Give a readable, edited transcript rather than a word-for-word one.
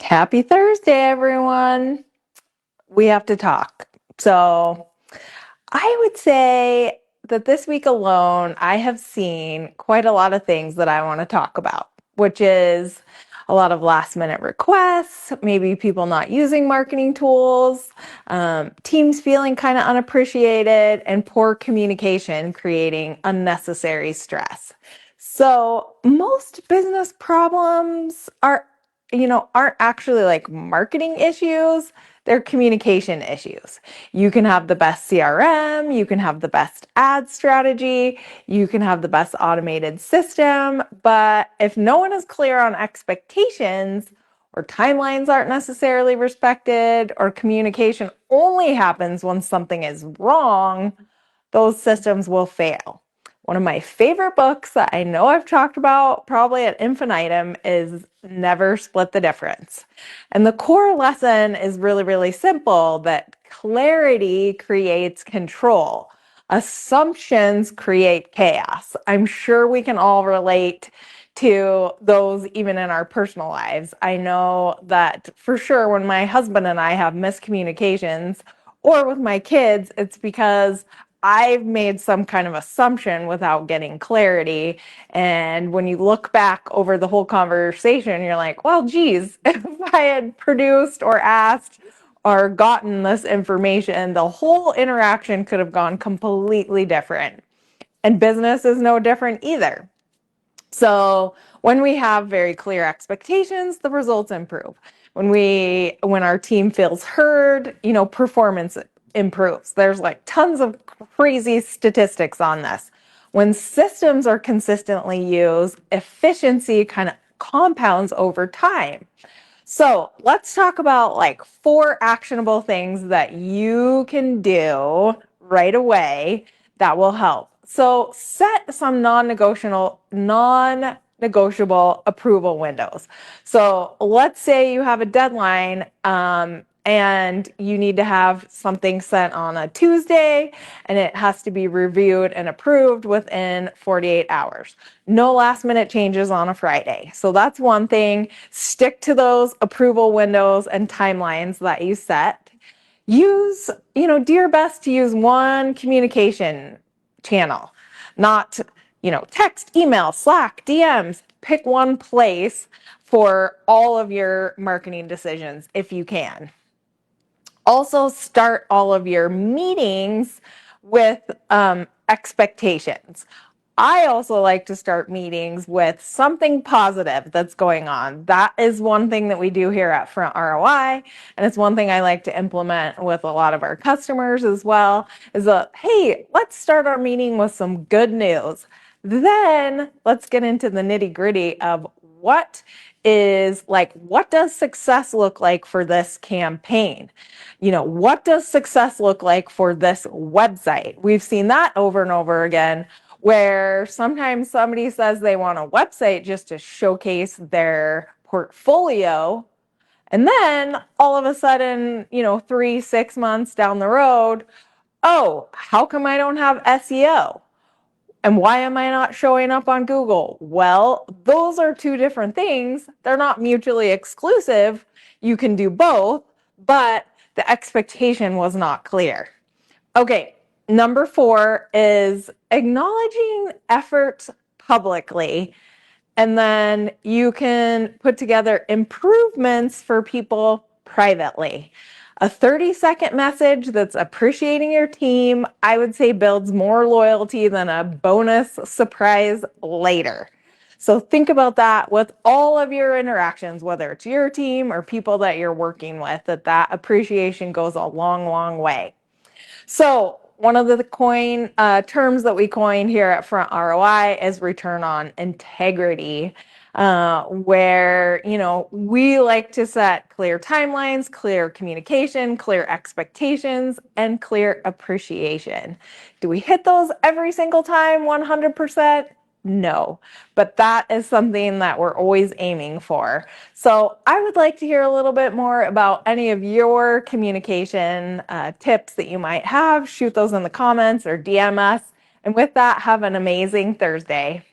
Happy Thursday, everyone. We have to talk. So, I would say that this week alone, I have seen quite a lot of things that I want to talk about, which is a lot of last minute requests, maybe people not using marketing tools, teams feeling kind of unappreciated, and poor communication creating unnecessary stress. So, most business problems aren't actually like marketing issues, they're communication issues. You can have the best CRM, you can have the best ad strategy, you can have the best automated system, but if no one is clear on expectations, or timelines aren't necessarily respected, or communication only happens when something is wrong, those systems will fail. One of my favorite books that I know I've talked about probably at infinitum is Never Split the Difference. And the core lesson is really, really simple, that clarity creates control. Assumptions create chaos. I'm sure we can all relate to those even in our personal lives. I know that for sure when my husband and I have miscommunications, or with my kids, it's because I've made some kind of assumption without getting clarity. And when you look back over the whole conversation, you're like, well, geez, if I had produced or asked or gotten this information, the whole interaction could have gone completely different. And business is no different either. So when we have very clear expectations, the results improve. When our team feels heard, performance improves. There's like tons of crazy statistics on this. When systems are consistently used, efficiency kind of compounds over time. So let's talk about like 4 actionable things that you can do right away that will help. So set some non-negotiable approval windows. So let's say you have a deadline and you need to have something sent on a Tuesday and it has to be reviewed and approved within 48 hours. No last minute changes on a Friday. So that's one thing. Stick to those approval windows and timelines that you set. Do your best to use one communication channel, not, text, email, Slack, DMs. Pick one place for all of your marketing decisions if you can. Also, start all of your meetings with expectations. I also like to start meetings with something positive that's going on. That is one thing that we do here at Front ROI, and it's one thing I like to implement with a lot of our customers as well, is hey, let's start our meeting with some good news. Then let's get into the nitty-gritty of what does success look like for this campaign? What does success look like for this website? We've seen that over and over again, where sometimes somebody says they want a website just to showcase their portfolio. And then all of a sudden, 3-6 months down the road, oh, how come I don't have SEO? And why am I not showing up on Google? Well, those are 2 different things. They're not mutually exclusive. You can do both, but the expectation was not clear. Okay, number 4 is acknowledging effort publicly. And then you can put together improvements for people privately. A 30-second message that's appreciating your team, I would say, builds more loyalty than a bonus surprise later. So think about that with all of your interactions, whether it's your team or people that you're working with, that appreciation goes a long, long way. So one of the terms that we coin here at Front ROI is return on integrity, where, we like to set clear timelines, clear communication, clear expectations, and clear appreciation. Do we hit those every single time 100%? No, but that is something that we're always aiming for. So I would like to hear a little bit more about any of your communication tips that you might have. Shoot those in the comments or DM us. And with that, have an amazing Thursday.